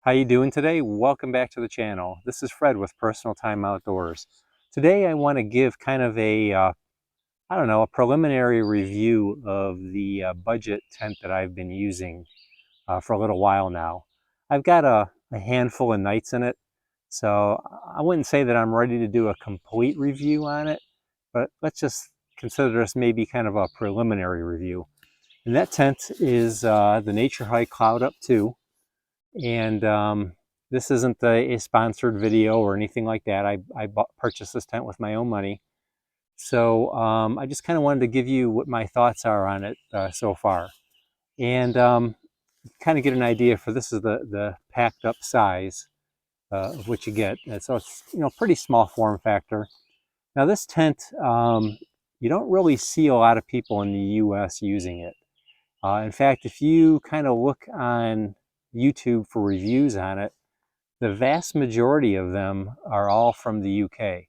How you doing today? Welcome back to the channel. This is Fred with Personal Time Outdoors. Today I want to give kind of I don't know, a preliminary review of the budget tent that I've been using for a little while now. I've got a handful of nights in it, so I wouldn't say that I'm ready to do a complete review on it, but let's just consider this maybe kind of a preliminary review. And that tent is the Naturehike Cloud-Up 2. And this isn't a sponsored video or anything like that. I purchased this tent with my own money. So I just kind of wanted to give you what my thoughts are on it so far. And kind of get an idea for this is the packed up size of what you get. And so it's, pretty small form factor. Now this tent, you don't really see a lot of people in the US using it. In fact, if you kind of look on YouTube for reviews on it, the vast majority of them are all from the UK.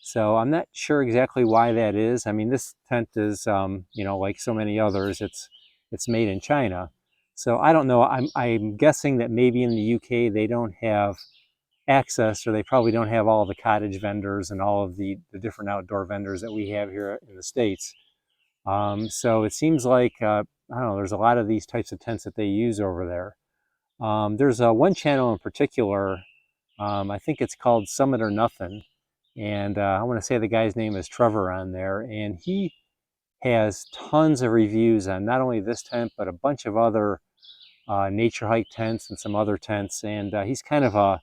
So I'm not sure exactly why that is. I mean, this tent is, like so many others, it's made in China. So I don't know. I'm guessing that maybe in the UK they don't have access, or they probably don't have all the cottage vendors and all of the different outdoor vendors that we have here in the States. So it seems like, I don't know, there's a lot of these types of tents that they use over there. There's one channel in particular, I think it's called Summit or Nothing. And I want to say the guy's name is Trevor on there. And he has tons of reviews on not only this tent, but a bunch of other nature hike tents and some other tents. And he's kind of I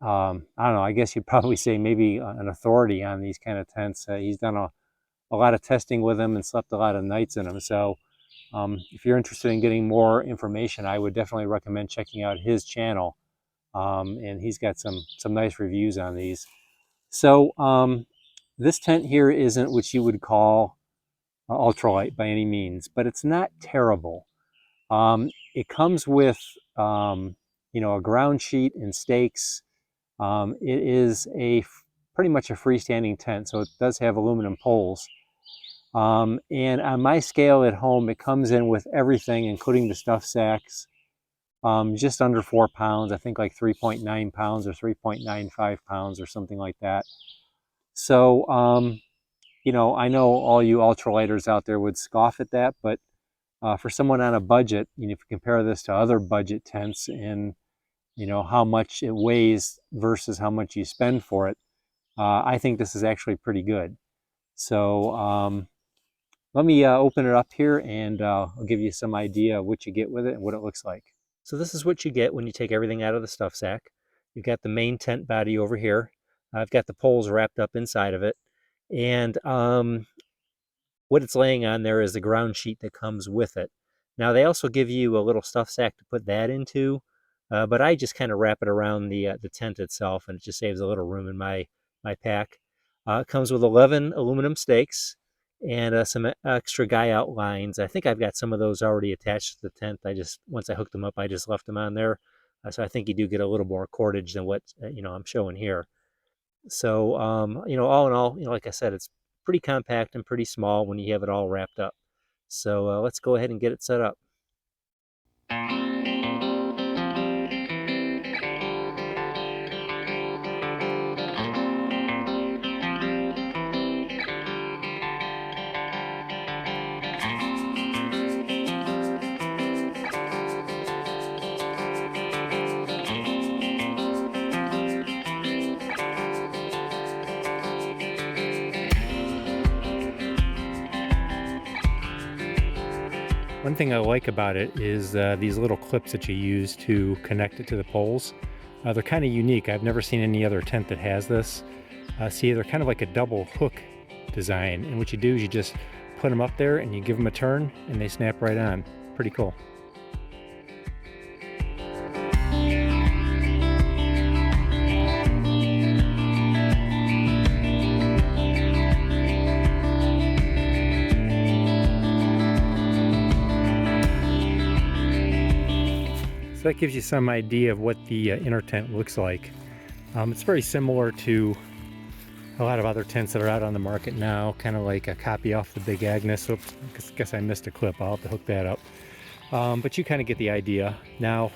don't know, I guess you'd probably say maybe an authority on these kind of tents. He's done a lot of testing with them and slept a lot of nights in them. So if you're interested in getting more information, I would definitely recommend checking out his channel. And he's got some nice reviews on these. So this tent here isn't what you would call ultralight by any means, but it's not terrible. It comes with a ground sheet and stakes. It is pretty much a freestanding tent, so it does have aluminum poles. And on my scale at home, it comes in with everything, including the stuff sacks, just under 4 pounds. I think like 3.9 pounds or 3.95 pounds or something like that. So, I know all you ultralighters out there would scoff at that, but for someone on a budget, if you compare this to other budget tents and, how much it weighs versus how much you spend for it, I think this is actually pretty good. So, let me open it up here and I'll give you some idea of what you get with it and what it looks like. So this is what you get when you take everything out of the stuff sack. You've got the main tent body over here. I've got the poles wrapped up inside of it. And what it's laying on there is the ground sheet that comes with it. Now they also give you a little stuff sack to put that into, but I just kind of wrap it around the tent itself, and it just saves a little room in my pack. It comes with 11 aluminum stakes and some extra guy out lines. I think I've got some of those already attached to the tent. Once I hooked them up, I just left them on there. So I think you do get a little more cordage than what I'm showing here. So all in all, like I said, it's pretty compact and pretty small when you have it all wrapped up. So let's go ahead and get it set up. One thing I like about it is these little clips that you use to connect it to the poles. They're kind of unique. I've never seen any other tent that has this. See, they're kind of like a double hook design. And what you do is you just put them up there and you give them a turn and they snap right on. Pretty cool. So that gives you some idea of what the inner tent looks like. It's very similar to a lot of other tents that are out on the market now, kind of like a copy off the Big Agnes. Oops, I guess I missed a clip. I'll have to hook that up. But you kind of get the idea. Now,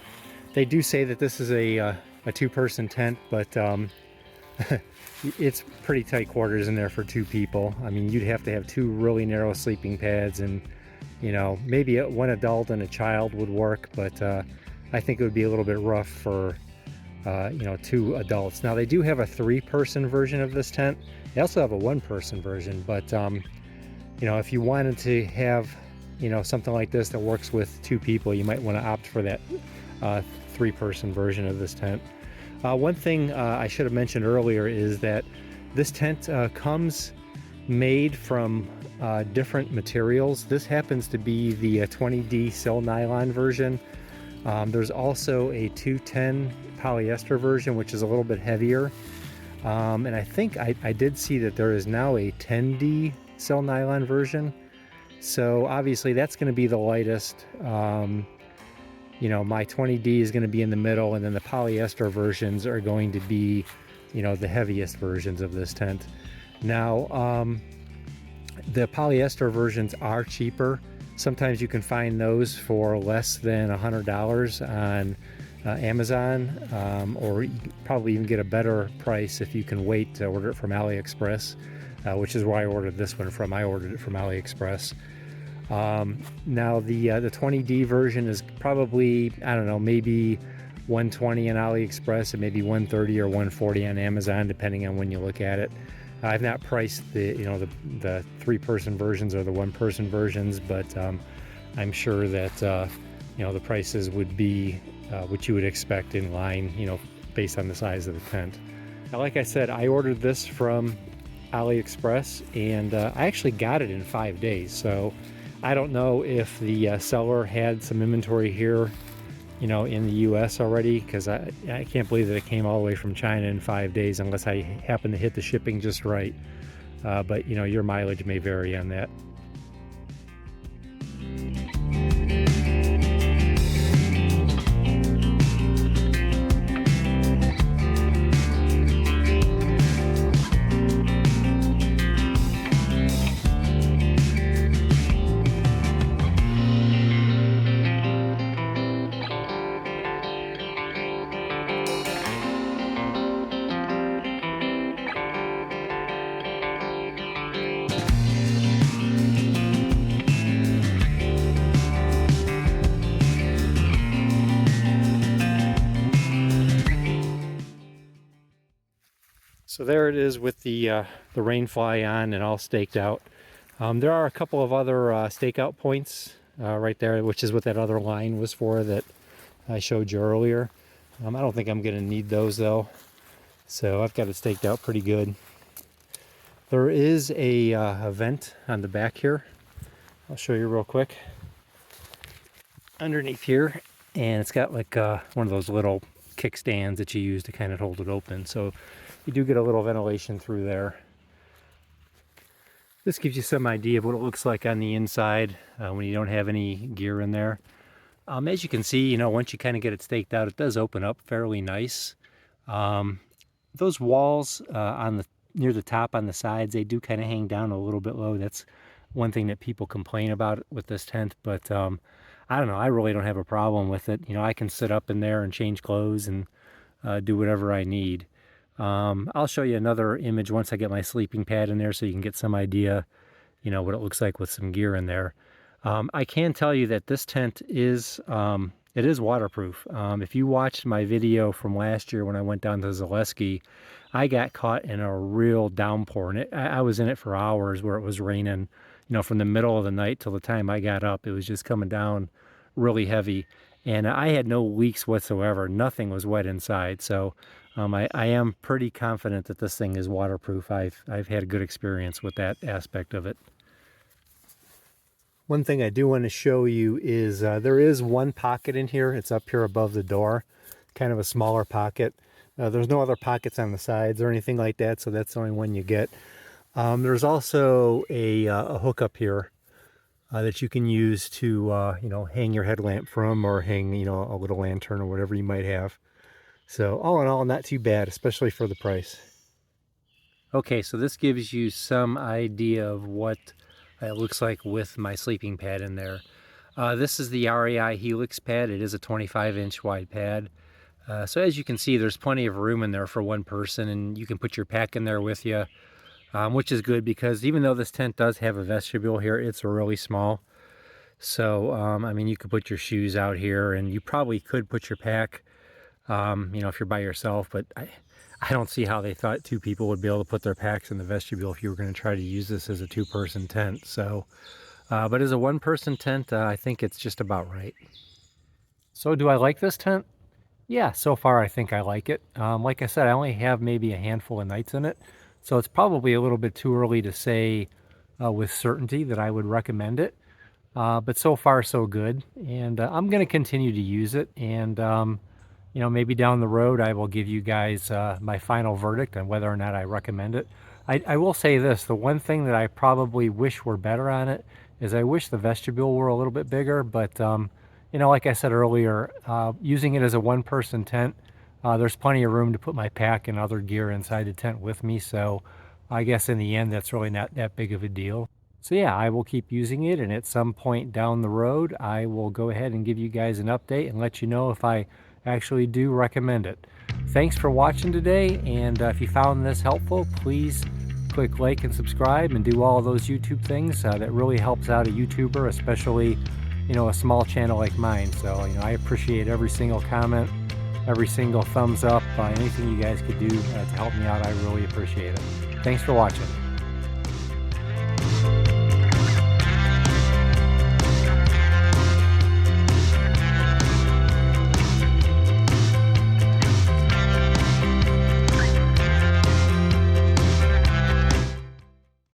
They do say that this is a two-person tent, but it's pretty tight quarters in there for two people. I mean, you'd have to have two really narrow sleeping pads, and you know, maybe one adult and a child would work, but I think it would be a little bit rough for you know, two adults. Now they do have a three-person version of this tent. They also have a one-person version, but you know, if you wanted to have, you know, something like this that works with two people, you might want to opt for that three-person version of this tent. One thing I should have mentioned earlier is that this tent comes made from different materials. This happens to be the 20D sil nylon version. There's also a 210 polyester version, which is a little bit heavier. And I think I did see that there is now a 10D sil nylon version. So obviously that's going to be the lightest. You know, my 20D is going to be in the middle, and then the polyester versions are going to be, you know, the heaviest versions of this tent. Now, the polyester versions are cheaper. Sometimes you can find those for less than $100 on Amazon, or you can probably even get a better price if you can wait to order it from AliExpress, which is where I ordered this one from. I ordered it from AliExpress. Now the 20D version is probably, I don't know, maybe 120 on AliExpress and maybe 130 or 140 on Amazon, depending on when you look at it. I've not priced the, you know, the three-person versions or the one-person versions, but I'm sure that you know, the prices would be what you would expect in line, you know, based on the size of the tent. Now, like I said, I ordered this from AliExpress, and I actually got it in 5 days. So I don't know if the seller had some inventory here, you know, in the US already, because I can't believe that it came all the way from China in 5 days unless I happen to hit the shipping just right. But, you know, your mileage may vary on that. So there it is with the rainfly on and all staked out. There are a couple of other stakeout points right there, which is what that other line was for that I showed you earlier. I don't think I'm going to need those though, so I've got it staked out pretty good. There is a vent on the back here. I'll show you real quick. Underneath here, and it's got like one of those little kickstands that you use to kind of hold it open, so you do get a little ventilation through there. This gives you some idea of what it looks like on the inside when you don't have any gear in there. As you can see, you know, once you kind of get it staked out, it does open up fairly nice. Those walls near the top on the sides, they do kind of hang down a little bit low. That's one thing that people complain about with this tent, but I don't know, I really don't have a problem with it. You know, I can sit up in there and change clothes and do whatever I need. I'll show you another image once I get my sleeping pad in there so you can get some idea, you know, what it looks like with some gear in there. I can tell you that this tent is, it is waterproof. If you watched my video from last year when I went down to Zaleski, I got caught in a real downpour, and I was in it for hours where it was raining, you know, from the middle of the night till the time I got up. It was just coming down really heavy, and I had no leaks whatsoever. Nothing was wet inside, so I am pretty confident that this thing is waterproof. I've had a good experience with that aspect of it. One thing I do want to show you is there is one pocket in here. It's up here above the door, kind of a smaller pocket. There's no other pockets on the sides or anything like that, so that's the only one you get. There's also a hook up here that you can use to you know, hang your headlamp from, or hang, you know, a little lantern or whatever you might have. So all in all, not too bad, especially for the price. Okay, so this gives you some idea of what it looks like with my sleeping pad in there. This is the REI Helix pad. It is a 25-inch wide pad. So as you can see, there's plenty of room in there for one person, and you can put your pack in there with you, which is good because even though this tent does have a vestibule here, it's really small. So, I mean, you could put your shoes out here, and you probably could put your pack, if you're by yourself, but I don't see how they thought two people would be able to put their packs in the vestibule if you were going to try to use this as a two-person tent. So, but as a one-person tent, I think it's just about right. So do I like this tent? Yeah, so far I think I like it. Like I said, I only have maybe a handful of nights in it, so it's probably a little bit too early to say with certainty that I would recommend it. But so far so good, and I'm going to continue to use it, and maybe down the road I will give you guys my final verdict on whether or not I recommend it. I will say this, the one thing that I probably wish were better on it is I wish the vestibule were a little bit bigger, but like I said earlier, using it as a one-person tent, there's plenty of room to put my pack and other gear inside the tent with me, so I guess in the end that's really not that big of a deal. So yeah, I will keep using it, and at some point down the road, I will go ahead and give you guys an update and let you know if I actually do recommend it. Thanks for watching today, and if you found this helpful, please click like and subscribe and do all of those YouTube things. That really helps out a YouTuber, especially a small channel like mine. So I appreciate every single comment, every single thumbs up, anything you guys could do to help me out. I really appreciate it. Thanks for watching.